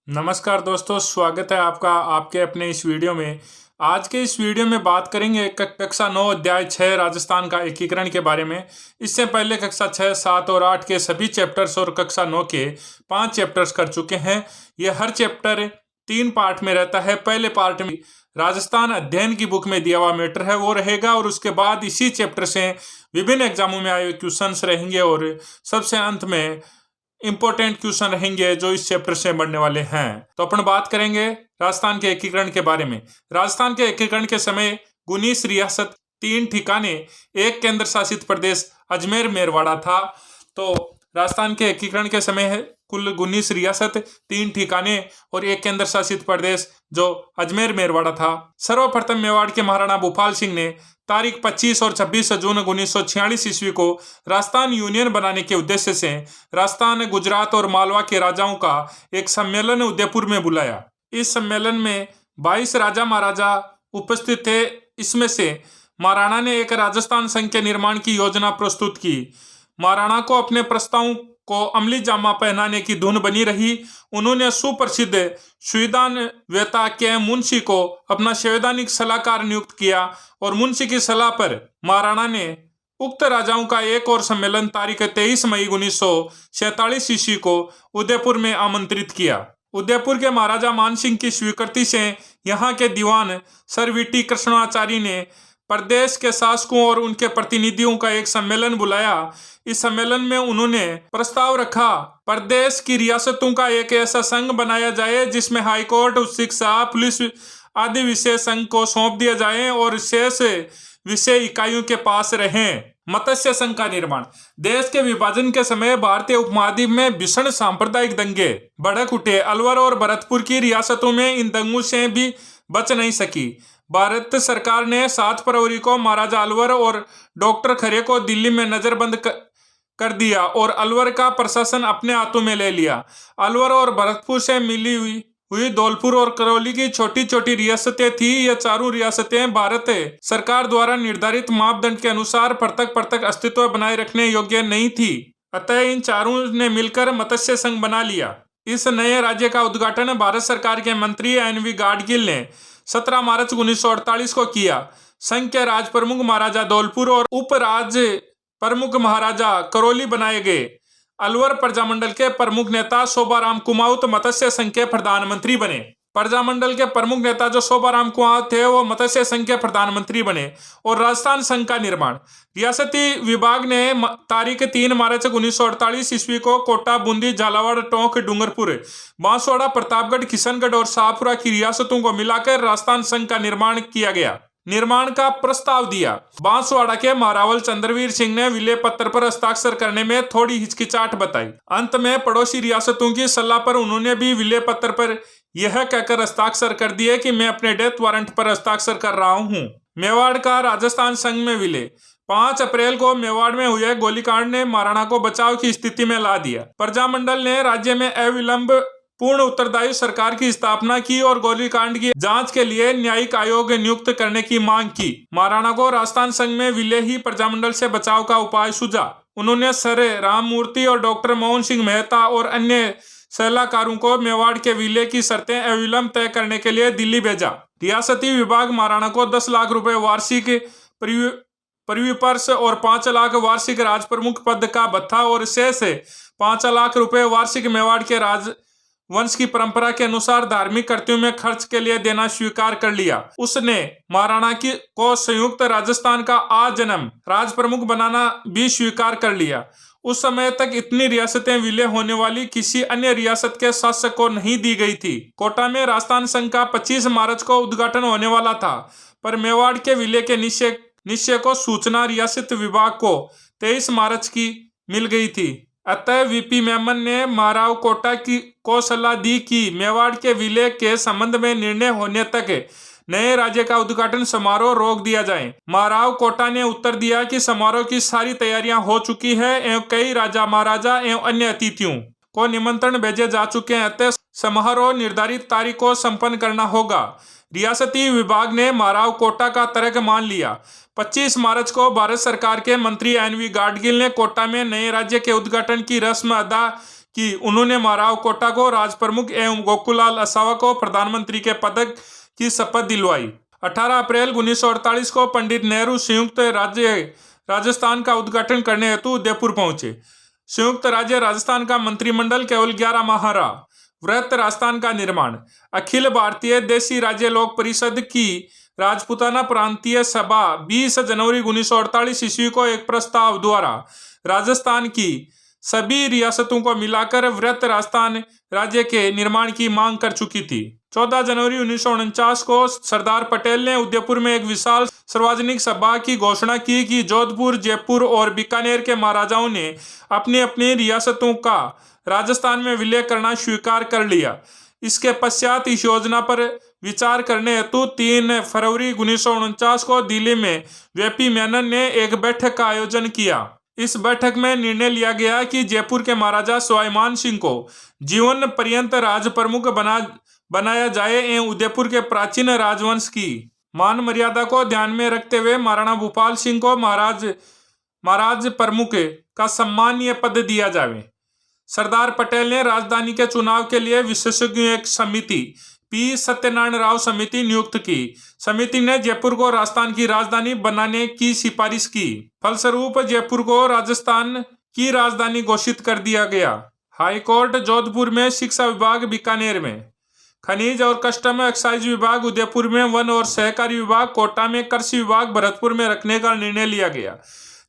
नमस्कार दोस्तों, स्वागत है आपका आपके अपने इस वीडियो में। आज के इस वीडियो में बात करेंगे कक्षा 9 अध्याय 6 राजस्थान का एकीकरण के बारे में। इससे पहले कक्षा 6, 7 और 8 के सभी चैप्टर्स और कक्षा 9 के 5 चैप्टर्स कर चुके हैं। यह हर चैप्टर 3 पार्ट में रहता है। पहले पार्ट में राजस्थान अध्ययन की बुक में दिया हुआ मैटर है वो रहेगा, और उसके बाद इसी चैप्टर से विभिन्न एग्जामों में आए क्वेश्चंस रहेंगे, और सबसे अंत में इंपॉर्टेंट क्वेश्चन रहेंगे जो इस चैप्टर से बनने वाले हैं। तो अपन बात करेंगे राजस्थान के एकीकरण के बारे में। राजस्थान के एकीकरण के समय 19 रियासत, 3 ठिकाने, 1 केंद्र शासित प्रदेश अजमेर मेरवाड़ा था। तो राजस्थान के एकीकरण के समय है कुल 19 रियासत, 3 ठिकाने और 1 केंद्र शासित प्रदेश जो अजमेर मेरवाड़ा था। सर्वप्रथम मेवाड़ के महाराणा भूपाल सिंह ने तारीख 25 और 26 जून 1946 ईस्वी को राजस्थान यूनियन बनाने के उद्देश्य से राजस्थान, गुजरात और मालवा के राजाओं का एक सम्मेलन उदयपुर में बुलाया। इस सम्मेलन में 22 राजा महाराजा उपस्थित थे। इसमें से महाराणा ने एक राजस्थान संघ के निर्माण की योजना प्रस्तुत की। महाराणा को अपने प्रस्तावों को अमली जामा पहनाने की धुन बनी रही। उन्होंने सुप्रसिद्ध संविधान वेता के मुंशी को अपना संवैधानिक सलाहकार नियुक्त किया, और मुंशी की सलाह पर महाराणा ने उक्त राजाओं का एक और सम्मेलन तारीख 23 मई 1947 ईस्वी को उदयपुर में आमंत्रित किया। उदयपुर के महाराजा मानसिंह की स्वीकृति से यहाँ के दीवान सर वीटी कृष्णाचार्य ने प्रदेश के शासकों और उनके प्रतिनिधियों का एक सम्मेलन बुलाया। इस सम्मेलन में उन्होंने प्रस्ताव रखा, प्रदेश की रियासतों का एक ऐसा संघ बनाया जाए जिसमें हाईकोर्ट, शिक्षा, पुलिस आदि विषय संघ को सौंप दिया जाए और शेष विषय इकाइयों के पास रहें। मत्स्य संघ का निर्माण। देश के विभाजन के समय भारतीय उपमहाद्वीप में भीषण सांप्रदायिक दंगे भड़क उठे। अलवर और भरतपुर की रियासतों में इन दंगों से भी बच नहीं सकी। भारत सरकार ने 7 फरवरी को महाराजा अलवर और डॉक्टर खरे को दिल्ली में नजरबंद कर दिया और अलवर का प्रशासन अपने हाथों में ले लिया। अलवर और भरतपुर से मिली हुई धौलपुर और करौली की छोटी छोटी रियासतें थी। ये चारों रियासतें भारत सरकार द्वारा निर्धारित मापदंड के अनुसार पृथक अस्तित्व बनाए रखने योग्य नहीं थी। अतः इन चारों ने मिलकर मत्स्य संघ बना लिया। इस नए राज्य का उद्घाटन भारत सरकार के मंत्री एन.वी. गाडगिल ने 17 मार्च 1948 को किया। संघ के राज प्रमुख महाराजा धौलपुर और उपराज प्रमुख महाराजा करौली बनाए गए। अलवर प्रजामंडल के प्रमुख नेता शोभाराम कुमाऊत मत्स्य संघ के प्रधानमंत्री बने। प्रजामंडल के प्रमुख नेता जो शोभाराम कुमाऊत थे वो मत्स्य संघ के प्रधानमंत्री बने। और राजस्थान संघ का निर्माण। रियासती विभाग ने तारीख 3 मार्च 1948 ईस्वी को कोटा, बूंदी, झालावाड़, टोंक, डूंगरपुर, बांसवाड़ा, प्रतापगढ़, किशनगढ़ और शाहपुरा की रियासतों को मिलाकर राजस्थान संघ का निर्माण किया गया। निर्माण का प्रस्ताव दिया। बांसवाड़ा के महारावल चंद्रवीर सिंह ने विलय पत्र पर हस्ताक्षर करने में थोड़ी हिचकिचाहट बताई। अंत में पड़ोसी रियासतों की सलाह पर उन्होंने भी विलय पत्र पर यह कहकर हस्ताक्षर कर दिए कि मैं अपने डेथ वारंट पर हस्ताक्षर कर रहा हूं। मेवाड़ का राजस्थान संघ में विलय। 5 अप्रैल को मेवाड़ में हुए गोलीकांड ने महाराणा को बचाव की स्थिति में ला दिया। प्रजामंडल ने राज्य में अविलंब पूर्ण उत्तरदायी सरकार की स्थापना की और गोलीकांड की जांच के लिए न्यायिक आयोग नियुक्त करने की मांग की। महाराणा को राजस्थान संघ में विलय ही प्रजामंडल से बचाव का उपाय सूझा। उन्होंने सर राममूर्ति और डॉक्टर मोहन सिंह मेहता और अन्य सलाहकारों को मेवाड़ के विलय की शर्तें अविलंब तय करने के लिए दिल्ली भेजा। रियासती विभाग महाराणा को 10 लाख रुपए वार्षिक परिविपर्श और 5 लाख वार्षिक राज प्रमुख पद का भत्ता और शेष 5 लाख रुपए वार्षिक मेवाड़ के राज वंश की परंपरा के अनुसार धार्मिक कृत्यों में खर्च के लिए देना स्वीकार कर लिया। उसने महाराणा को संयुक्त राजस्थान का आजन्म राज प्रमुख बनाना भी स्वीकार कर लिया। उस समय तक इतनी रियासतें विलय होने वाली किसी अन्य रियासत के शासक को नहीं दी गई थी। कोटा में राजस्थान संघ का 25 मार्च को उद्घाटन होने वाला था, पर मेवाड़ के विलय के निश्चय को सूचना रियासत विभाग को 23 मार्च की मिल गई थी। अतः वीपी मेमन ने महाराव कोटा को सलाह दी कि मेवाड़ के विलय के संबंध में निर्णय होने तक नए राज्य का उद्घाटन समारोह रोक दिया जाए। महाराव कोटा ने उत्तर दिया कि समारोह की सारी तैयारियां हो चुकी है एवं कई राजा महाराजा एवं अन्य अतिथियों को निमंत्रण भेजे जा चुके हैं, अतः समारोह निर्धारित तारीख को संपन्न करना होगा। रियासती विभाग ने महाराव कोटा का तर्क मान लिया। 25 मार्च को भारत सरकार के मंत्री एन.वी. गाडगिल ने कोटा में नए राज्य के उद्घाटन की रस्म अदा की। उन्होंने माराव कोटा को राज प्रमुख एवं गोकुलाल असावा को प्रधानमंत्री के पद की शपथ दिलवाई। 18 अप्रैल 1948 को पंडित नेहरू संयुक्त राज्य राजस्थान का उद्घाटन करने हेतु उदयपुर पहुंचे। संयुक्त राज्य राजस्थान का मंत्रिमंडल केवल 11 माह रहा। वृहत राजस्थान का निर्माण। अखिल भारतीय देशी राज्य लोक परिषद की राजपुताना प्रांतीय सभा 20 जनवरी 1948 ईस्वी को एक प्रस्ताव द्वारा राजस्थान की सभी रियासतों को मिलाकर वृहत राजस्थान राज्य के निर्माण की मांग कर चुकी थी। 14 जनवरी 1949 को सरदार पटेल ने उदयपुर में एक विशाल सार्वजनिक सभा की घोषणा की कि जोधपुर, जयपुर और बीकानेर के महाराजाओं ने अपनी अपनी रियासतों का राजस्थान में विलय करना स्वीकार कर लिया। इसके पश्चात इस योजना पर विचार करने हेतु 3 फरवरी 1949 को दिल्ली में वीपी मेनन ने एक बैठक का आयोजन किया। इस बैठक में निर्णय लिया गया कि जयपुर के महाराजा स्वाभिमान सिंह को जीवन पर्यंत राज प्रमुख बनाया जाए एवं उदयपुर के प्राचीन राजवंश की मान मर्यादा को ध्यान में रखते हुए महाराणा भूपाल सिंह को महाराज प्रमुख का सम्मानीय पद दिया जाए। सरदार पटेल ने राजधानी के चुनाव के लिए विशेषज्ञों एक समिति पी सत्यनारायण राव समिति नियुक्त की। समिति ने जयपुर को राजस्थान की राजधानी बनाने की सिफारिश की। फलस्वरूप जयपुर को राजस्थान की राजधानी घोषित कर दिया गया। हाईकोर्ट जोधपुर में, शिक्षा विभाग बीकानेर में, खनिज और कस्टम एक्साइज विभाग उदयपुर में, वन और सहकारी विभाग कोटा में, कृषि विभाग भरतपुर में रखने का निर्णय लिया गया।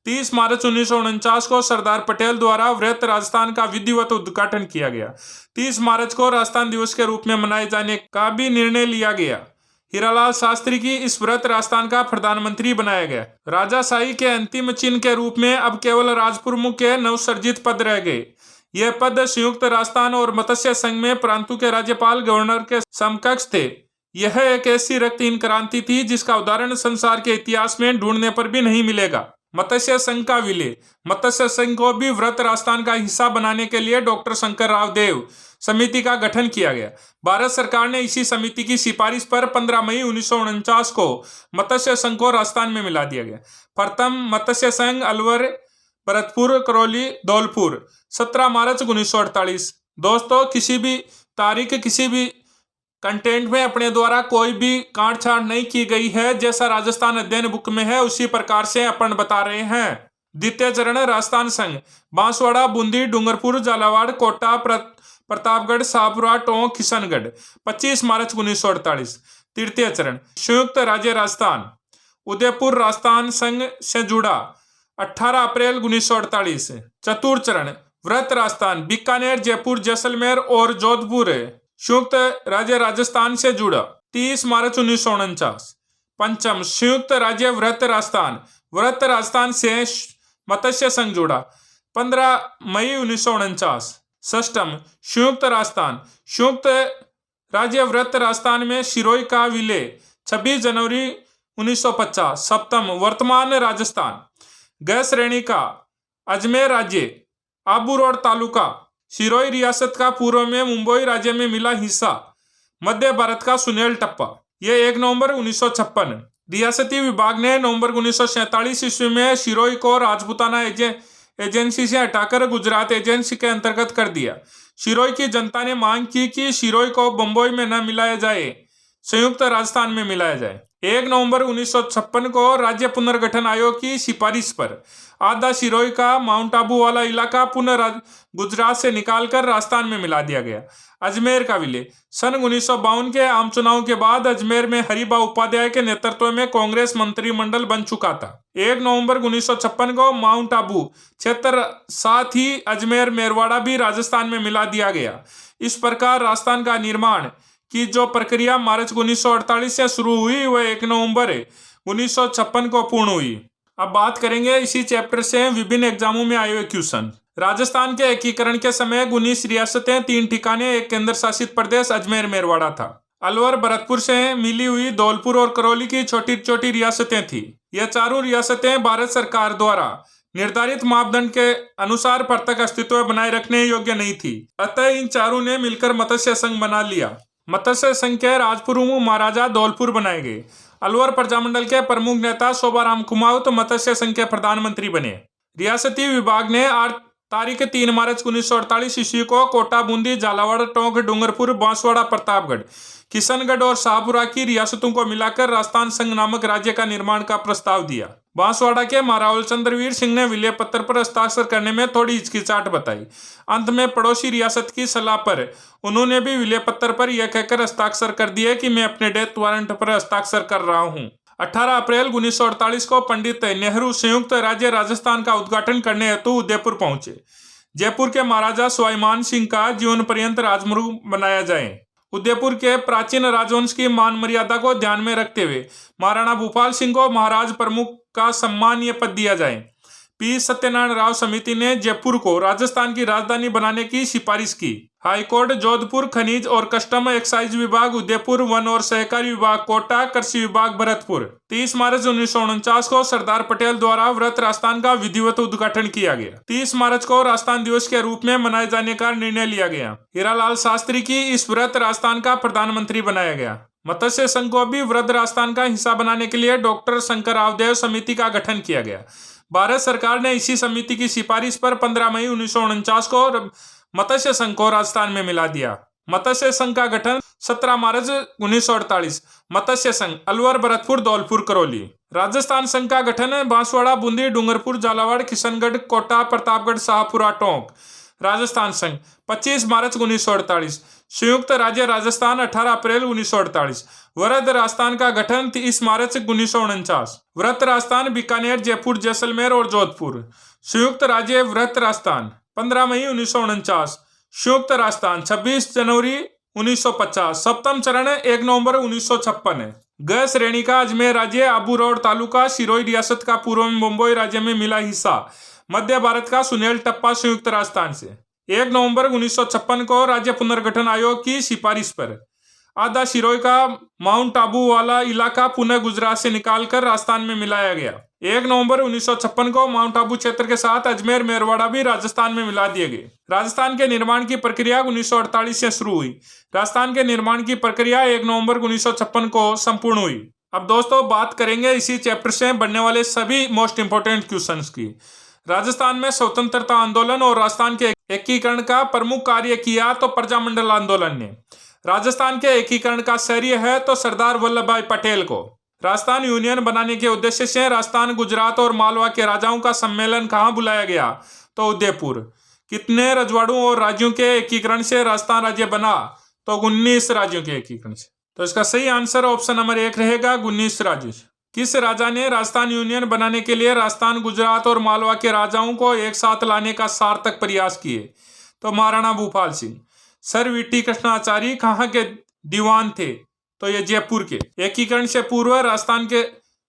30 मार्च 1949 को सरदार पटेल द्वारा वृहत राजस्थान का विधिवत उद्घाटन किया गया। 30 मार्च को राजस्थान दिवस के रूप में मनाए जाने का भी निर्णय लिया गया। हीरालाल शास्त्री की इस वृहत राजस्थान का प्रधानमंत्री बनाया गया। राजाशाही के अंतिम चिन्ह के रूप में अब केवल राजप्रमुख के नवसर्जित पद रह गए। यह पद संयुक्त राजस्थान और मत्स्य संघ में प्रांतों के राज्यपाल गवर्नर के समकक्ष थे। यह एक ऐसी रक्तहीन क्रांति थी जिसका उदाहरण संसार के इतिहास में ढूंढने पर भी नहीं मिलेगा। मत्स्य संघ का विलय। मत्स्य संघ को भी वृहत राजस्थान का हिस्सा बनाने के लिए डॉक्टर शंकर राव देव समिति का गठन किया गया। भारत सरकार ने इसी समिति की सिफारिश पर 15 मई 1949 को मत्स्य संघ को राजस्थान में मिला दिया गया। प्रथम मत्स्य संघ अलवर, भरतपुर, करौली, धौलपुर, 17 मार्च 1948। दोस्तों, किसी भी तारीख किसी भी कंटेंट में अपने द्वारा कोई भी काट छाट नहीं की गई है। जैसा राजस्थान अध्ययन बुक में है उसी प्रकार से अपन बता रहे हैं। द्वितीय चरण राजस्थान संघ बांसवाड़ा, बूंदी, डूंगरपुर, झालावाड़, कोटा, प्रतापगढ़, शाहपुरा, टोंक, किशनगढ़, 25 मार्च 1948। तृतीय चरण संयुक्त राज्य राजस्थान उदयपुर राजस्थान संघ से जुड़ा 18 अप्रैल 1948। चतुर्थ चरण वृहत राजस्थान बीकानेर, जयपुर, जैसलमेर और जोधपुर संयुक्त राज्य राजस्थान से जुड़ा 30 मार्च 1949। पंचम संयुक्त राज्य वृहत राजस्थान से मत्स्य संघ जुड़ा 15 मई 1949। षष्टम संयुक्त राज्य वृहत राजस्थान में सिरोही का विलय 26 जनवरी 1950। सप्तम वर्तमान राजस्थान गैर श्रेणी का अजमेर राज्य, आबू रोड तालुका, सिरोही रियासत का पूर्व में मुंबई राज्य में मिला हिस्सा, मध्य भारत का सुनेल टप्पा। यह 1 नवंबर 1956। रियासती विभाग ने नवंबर 1947 ईस्वी में सिरोही को राजपुताना एजेंसी से हटाकर गुजरात एजेंसी के अंतर्गत कर दिया। सिरोही की जनता ने मांग की कि सिरोही को बंबई में न मिलाया जाए, संयुक्त राजस्थान में मिलाया जाए। 1 नवंबर 1956 को राज्य पुनर्गठन आयोग की सिफारिश पर आधा सिरोही का माउंट आबू वाला इलाका पुनः गुजरात से निकालकर राजस्थान में मिला दिया गया। अजमेर का विलय सन 1952 के आम चुनाव के बाद अजमेर में हरिभा उपाध्याय के नेतृत्व में कांग्रेस मंत्रिमंडल बन चुका था। 1 नवंबर 1956 को माउंट आबू क्षेत्र साथ ही अजमेर मेरवाड़ा भी राजस्थान में मिला दिया गया। इस प्रकार राजस्थान का निर्माण की जो प्रक्रिया मार्च 1948 से शुरू हुई वह 1 नवंबर 1956 को पूर्ण हुई। अब बात करेंगे इसी चैप्टर से विभिन्न एग्जामों में आए हुए क्वेश्चन। राजस्थान के एकीकरण के समय 19 रियासतें, 3 ठिकाने, एक केंद्र शासित प्रदेश अजमेर मेरवाड़ा था। अलवर, भरतपुर से मिली हुई धौलपुर और करौली की छोटी छोटी रियासतें थी। यह चारों रियासतें भारत सरकार द्वारा निर्धारित मापदंड के अनुसार प्रत्यक्ष अस्तित्व बनाए रखने योग्य नहीं थी। अतः इन चारों ने मिलकर मत्स्य संघ बना लिया। मत्स्य संघ के राजप्रमुख महाराजा धौलपुर बनाए गए। अलवर प्रजामंडल के प्रमुख नेता शोभाराम कुमाऊत मत्स्य संघ के प्रधानमंत्री बने। रियासती विभाग ने तारीख 3 मार्च 1948 ईस्वी को कोटा, बूंदी, झालावाड़, टोंक, डूंगरपुर, बांसवाड़ा, प्रतापगढ़, किशनगढ़ और शाहपुरा की रियासतों को मिलाकर राजस्थान संघ नामक राज्य का निर्माण का प्रस्ताव दिया। बांसवाड़ा के महारावल चंद्रवीर सिंह ने विलय पत्र पर हस्ताक्षर करने में थोड़ी हिचकिचाहट बताई। अंत में पड़ोसी रियासत की सलाह पर उन्होंने भी विलय पत्र पर यह कहकर हस्ताक्षर कर दिए कि मैं अपने डेथ वारंट पर हस्ताक्षर कर रहा हूँ। 18 अप्रैल 1948 को पंडित नेहरू संयुक्त राज्य राजस्थान का उद्घाटन करने हेतु उदयपुर पहुंचे। जयपुर के महाराजा स्वाभिमान सिंह का जीवन पर्यंत राजमुर्ग बनाया जाए। उदयपुर के प्राचीन राजवंश की मान मर्यादा को ध्यान में रखते हुए महाराणा भूपाल सिंह को महाराज प्रमुख का सम्मानीय पद दिया जाए। पी सत्यनारायण राव समिति ने जयपुर को राजस्थान की राजधानी बनाने की सिफारिश की। हाईकोर्ट जोधपुर, खनिज और कस्टम एक्साइज विभाग उदयपुर, वन और सहकारी विभाग कोटा, कृषि विभाग भरतपुर। 30 मार्च 1949 को सरदार पटेल द्वारा व्रत राजस्थान का विधिवत उद्घाटन किया गया। 30 मार्च को राजस्थान दिवस के रूप में मनाए जाने का निर्णय लिया गया। हीरालाल शास्त्री की इस व्रत राजस्थान का प्रधानमंत्री बनाया गया। मत्स्य संघ को भी व्रत राजस्थान का हिस्सा बनाने के लिए डॉक्टर शंकर रावदेव समिति का गठन किया गया। भारत सरकार ने इसी समिति की सिफारिश पर 15 मई 1949 को मत्स्य संघ को राजस्थान में मिला दिया। मत्स्य संघ का गठन 17 मार्च 1948। मत्स्य संघ अलवर, भरतपुर, धौलपुर, करौली। राजस्थान संघ का गठन बांसवाड़ा, बूंदी, डूंगरपुर, झालावाड़, किशनगढ़, कोटा, प्रतापगढ़, शाहपुरा, टोंक। राजस्थान संघ 25 मार्च 1948। संयुक्त राज्य राजस्थान 18 अप्रैल 1948। व्रत राजस्थान का गठन 30 मार्च 1949। व्रत राजस्थान बीकानेर, जयपुर, जैसलमेर और जोधपुर। संयुक्त राज्य व्रत राजस्थान 15 मई 1949। संयुक्त राजस्थान 26 जनवरी 1950। सप्तम चरण 1 नवंबर 1956। ग श्रेणी का अजमेर राज्य, आबू रोड तालुका, सिरोही रियासत का पूर्व में मुंबई राज्य में मिला हिस्सा, मध्य भारत का सुनेल टप्पा संयुक्त राजस्थान से। 1 नवंबर 1956 को राज्य पुनर्गठन आयोग की सिफारिश पर आधा सिरोही का माउंट आबू वाला इलाका पुनः गुजरात से निकालकर राजस्थान में मिलाया गया। 1 नवंबर 1956 को माउंट आबू क्षेत्र के साथ अजमेर, मेरवाड़ा भी राजस्थान में मिला दिए गए। राजस्थान के निर्माण की प्रक्रिया 1948 से शुरू हुई। राजस्थान के निर्माण की प्रक्रिया 1 नवंबर 1956 को संपूर्ण हुई। अब दोस्तों बात करेंगे इसी चैप्टर से बनने वाले सभी मोस्ट इंपोर्टेंट क्वेश्चंस की। राजस्थान में स्वतंत्रता आंदोलन और राजस्थान के एकीकरण का प्रमुख कार्य किया तो प्रजामंडल आंदोलन ने। राजस्थान के एकीकरण का श्रेय है तो सरदार वल्लभ भाई पटेल को। राजस्थान यूनियन बनाने के उद्देश्य से राजस्थान, गुजरात और मालवा के राजाओं का सम्मेलन कहाँ बुलाया गया तो उदयपुर। कितने रजवाड़ों और राज्यों के एकीकरण से राजस्थान राज्य बना तो 19 राज्यों के एकीकरण से। तो इसका सही आंसर ऑप्शन नंबर 1 रहेगा 19 राज्यों से। किस राजा ने राजस्थान यूनियन बनाने के लिए राजस्थान, गुजरात और मालवा के राजाओं को एक साथ लाने का सार्थक प्रयास किए तो महाराणा भूपाल सिंह। सर वीटी कृष्णाचारी कहाँ के दीवान थे तो ये जयपुर के। एकीकरण से पूर्व राजस्थान के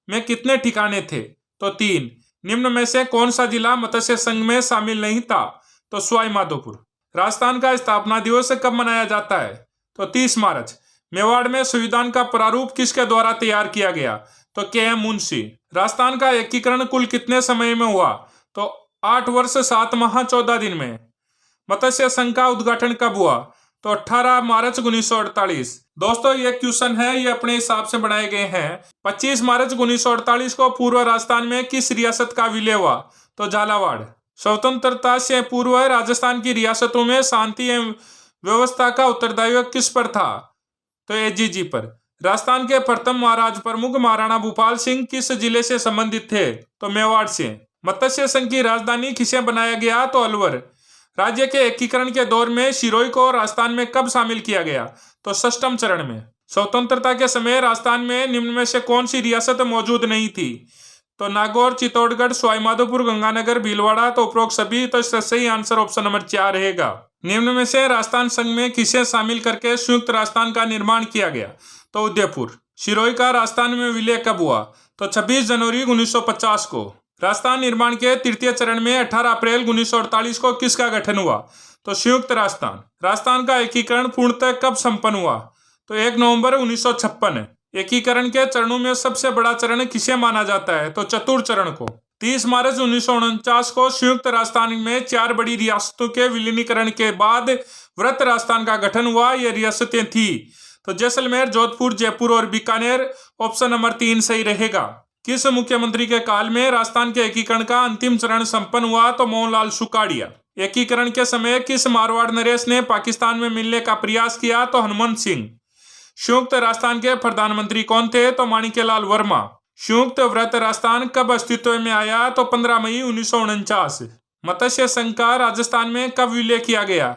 में कितने ठिकाने थे तो 3। निम्न में से कौन सा जिला मत्स्य संघ में शामिल नहीं था तो सवाई माधोपुर। राजस्थान का स्थापना दिवस कब मनाया जाता है तो 30 मार्च। मेवाड़ में संविधान का प्रारूप किसके द्वारा तैयार किया गया तो के.एम. मुंशी। राजस्थान का एकीकरण कुल कितने समय में हुआ तो 8 वर्ष 7 माह 14 दिन में। मत्स्य संघ का उद्घाटन कब हुआ तो 18 मार्च 1948। दोस्तों ये क्वेश्चन है, ये अपने हिसाब से बनाए गए हैं। 25 मार्च 1948 को पूर्व राजस्थान में किस रियासत का विलय हुआ तो झालावाड़। स्वतंत्रता से पूर्व राजस्थान की रियासतों में शांति एवं व्यवस्था का उत्तरदायित्व किस पर था तो एजीजी पर। राजस्थान के प्रथम महाराज प्रमुख महाराणा भूपाल सिंह किस जिले से संबंधित थे तो मेवाड़ से। मत्स्य संघ की राजधानी किसे बनाया गया तो अलवर। राज्य के एकीकरण के दौर में सिरोही को राजस्थान में कब शामिल किया गया तो 6वें चरण में। स्वतंत्रता के समय राजस्थान में निम्न में से कौन सी रियासत मौजूद नहीं थी तो नागौर, चित्तौड़गढ़, सवाई माधोपुर, गंगानगर, भीलवाड़ा। तो उपरोक्त सभी। तो इसका सही आंसर ऑप्शन नंबर 4 रहेगा। निम्न में से राजस्थान संघ में किसे शामिल करके संयुक्त राजस्थान का निर्माण किया गया तो उदयपुर। सिरोही का राजस्थान में विलय कब हुआ तो 26 जनवरी 1950 को। राजस्थान निर्माण के तृतीय चरण में 18 अप्रैल 1948 को किसका गठन हुआ तो संयुक्त राजस्थान। राजस्थान का एकीकरण पूर्णतः कब संपन्न हुआ तो 1 नवंबर 1956। एकीकरण के चरणों में सबसे बड़ा चरण किसे माना जाता है तो चतुर्थ चरण को। 30 मार्च 1949 को संयुक्त राजस्थान में 4 बड़ी रियासतों के विलीनीकरण के बाद व्रत राजस्थान का गठन हुआ। ये रियासतें थी तो जैसलमेर, जोधपुर, जयपुर और बीकानेर। ऑप्शन नंबर 3 सही रहेगा। किस मुख्यमंत्री के काल में राजस्थान के एकीकरण का अंतिम चरण संपन्न हुआ तो मोहनलाल सुखाड़िया। एकीकरण के समय किस मारवाड़ नरेश ने पाकिस्तान में मिलने का प्रयास किया? तो हनुमंत सिंह। संयुक्त राजस्थान के प्रधानमंत्री कौन थे? तो माणिक्यलाल वर्मा। संयुक्त वृत्त राजस्थान कब अस्तित्व में आया? तो 15 मई 1949। मत्स्य संघ का राजस्थान में कब विलय किया गया?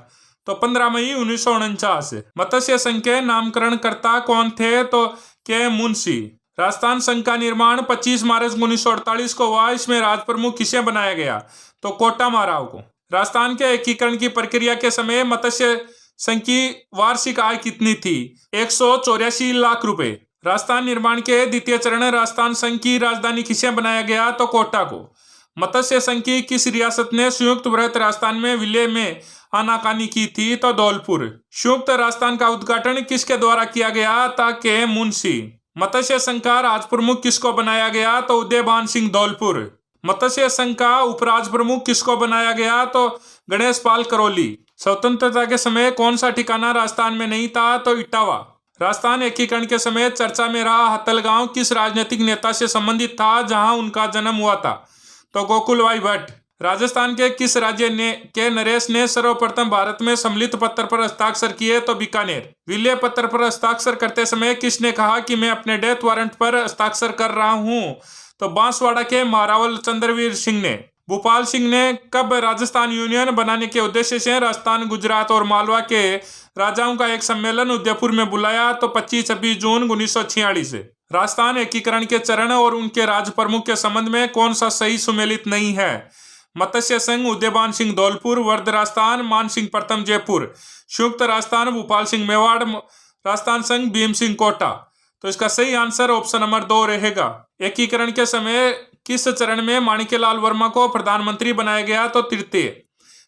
तो 15 मई 1949। मत्स्य संघ के नामकरणकर्ता कौन थे? तो के मुंशी। राजस्थान संघ का निर्माण 25 मार्च 1948 को हुआ। इसमें राज प्रमुख किसे बनाया गया? तो कोटा माराव को। राजस्थान के एकीकरण की प्रक्रिया के समय मत्स्य संघ की वार्षिक आय कितनी थी? 184 लाख रुपए। राजस्थान निर्माण के द्वितीय चरण राजस्थान संघ की राजधानी किसे बनाया गया? तो कोटा को। मत्स्य संघ की किस रियासत ने संयुक्त वृत्त राजस्थान में विलय में आनाकानी की थी? तो धौलपुर। संयुक्त राजस्थान का उद्घाटन किसके द्वारा किया गया था? के मुंशी। मत्स्य संघ का राज प्रमुख किसको बनाया गया? तो उदयभान सिंह धौलपुर। मत्स्य संघ का उपराज प्रमुख किसको बनाया गया? तो गणेश पाल करौली। स्वतंत्रता के समय कौन सा ठिकाना राजस्थान में नहीं था? तो इटावा। राजस्थान एकीकरण के समय चर्चा में रहा हथल किस राजनीतिक नेता से संबंधित था जहां उनका जन्म हुआ था? तो गोकुलभाई भट्ट। राजस्थान के किस राज्य के नरेश ने सर्वप्रथम भारत में सम्मिलित पत्र पर हस्ताक्षर किए? तो बीकानेर। विलय पत्र पर हस्ताक्षर करते समय किसने कहा कि मैं अपने डेथ वारंट पर हस्ताक्षर कर रहा हूं? तो बांसवाड़ा के महारावल चंद्रवीर सिंह ने। भूपाल सिंह ने कब राजस्थान यूनियन बनाने के उद्देश्य से राजस्थान, गुजरात और मालवा के राजाओं का एक सम्मेलन उदयपुर में बुलाया? तो 25-26 जून 1946। राजस्थान एकीकरण के चरण और उनके राज प्रमुख के संबंध में कौन सा सही सुमेलित नहीं है? मत्स्य संघ उदयभान सिंह धौलपुर, वर्ध राजस्थान मान सिंह प्रथम जयपुर, संयुक्त राजस्थान भूपाल सिंह मेवाड़, राजस्थान संघ भीम सिंह कोटा। तो इसका सही आंसर ऑप्शन नंबर 2 रहेगा। एकीकरण के समय किस चरण में माणिक्यलाल वर्मा को प्रधानमंत्री बनाया गया? तो तृतीय।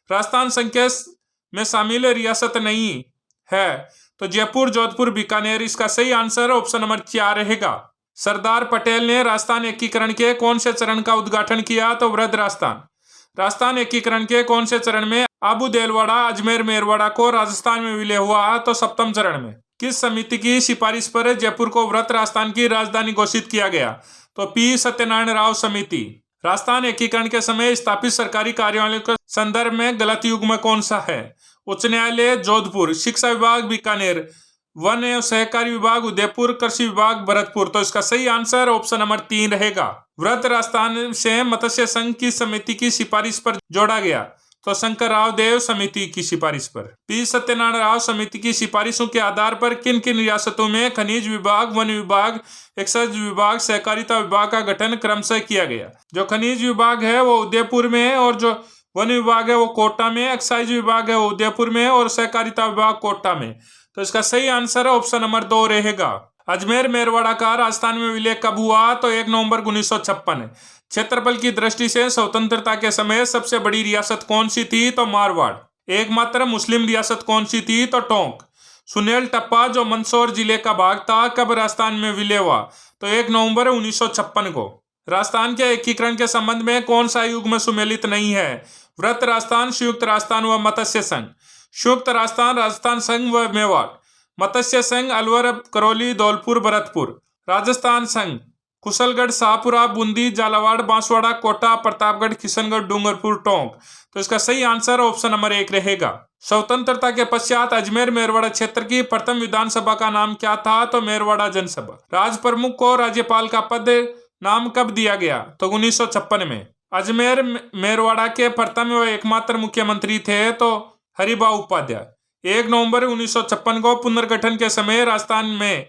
राजस्थान संघ में शामिल रियासत नहीं है? तो जयपुर, जोधपुर, बीकानेर। इसका सही आंसर ऑप्शन नंबर 4 रहेगा। सरदार पटेल ने राजस्थान एकीकरण के कौन से चरण का उद्घाटन किया? तो वृद्ध राजस्थान। राजस्थान एकीकरण के कौन से चरण में आबू देलवाड़ा, अजमेर मेरवाड़ा को राजस्थान में विलय हुआ? तो सप्तम चरण में। किस समिति की सिफारिश पर जयपुर को वृत्त राजस्थान की राजधानी घोषित किया गया? तो पी सत्यनारायण राव समिति। राजस्थान एकीकरण के समय स्थापित सरकारी कार्यालयों के संदर्भ में गलत युग्म कौन सा है? उच्च न्यायालय जोधपुर, शिक्षा विभाग बीकानेर, वन एवं सहकारी विभाग उदयपुर, कृषि विभाग भरतपुर। तो इसका सही आंसर ऑप्शन नंबर 3 रहेगा। वृत्त राजस्थान से मत्स्य संघ की समिति की सिफारिश पर जोड़ा गया? तो शंकर राव देव समिति की सिफारिश पर। पी सत्यनारायण राव समिति की सिफारिशों के आधार पर किन किन रियासतों में खनिज विभाग, वन विभाग, एक्साइज विभाग, सहकारिता विभाग का गठन क्रमशः किया गया? जो खनिज विभाग है वो उदयपुर में है, और जो वन विभाग है वो कोटा में, एक्साइज विभाग है वो उदयपुर में, और सहकारिता विभाग कोटा में। तो इसका सही आंसर ऑप्शन नंबर 2 रहेगा। अजमेर मेरवाड़ा का राजस्थान में विलय कब हुआ? तो 1 नवंबर 1956। क्षेत्रफल की दृष्टि से स्वतंत्रता के समय सबसे बड़ी रियासत कौन सी थी? तो मारवाड़। एकमात्र मुस्लिम रियासत कौन सी थी? तो टोंक। सुनेल टप्पा जो मंदसौर जिले का भाग था कब राजस्थान में विलय हुआ? तो 1 नवंबर 1956 को। राजस्थान के एकीकरण के संबंध में कौन सा युग्म सुमेलित नहीं है? वृत्त राजस्थान, संयुक्त राजस्थान व मत्स्य संघ। संयुक्त राजस्थान, राजस्थान संघ व मेवाड़। मत्स्य संघ अलवर, करौली, धौलपुर, भरतपुर। राजस्थान संघ कुशलगढ़, शाहपुरा, बूंदी, झालावाड़, बांसवाड़ा, कोटा, प्रतापगढ़, किशनगढ़, डूंगरपुर, टोंक। तो इसका सही आंसर ऑप्शन नंबर 1 रहेगा। स्वतंत्रता के पश्चात अजमेर मेरवाड़ा क्षेत्र की प्रथम विधानसभा का नाम क्या था? तो मेरवाड़ा जनसभा। राज प्रमुख को राज्यपाल का पद नाम कब दिया गया? तो 1956 में। अजमेर मेरवाड़ा के प्रथम व एकमात्र मुख्यमंत्री थे तो हरिभाऊ उपाध्याय। 1 नवंबर 1956 को पुनर्गठन के समय राजस्थान में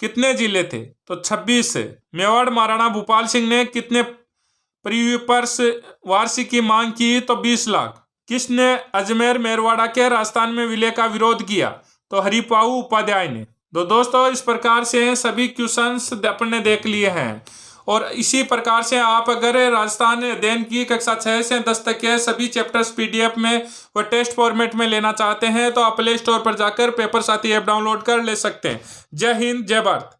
कितने जिले थे? तो 26। मेवाड़ महाराणा भूपाल सिंह ने कितने परिवर्ष वार्षिक की मांग की? तो 20 लाख। किसने अजमेर मेरवाड़ा के राजस्थान में विलय का विरोध किया? तो हरिभाऊ उपाध्याय ने। तो दोस्तों इस प्रकार से सभी क्वेश्चंस अपन ने देख लिए हैं, और इसी प्रकार से आप अगर राजस्थान अध्ययन की कक्षा 6 से 10 तक के सभी चैप्टर्स PDF में व टेस्ट फॉर्मेट में लेना चाहते हैं तो आप प्ले स्टोर पर जाकर पेपर साथी ऐप डाउनलोड कर ले सकते हैं। जय हिंद, जय भारत।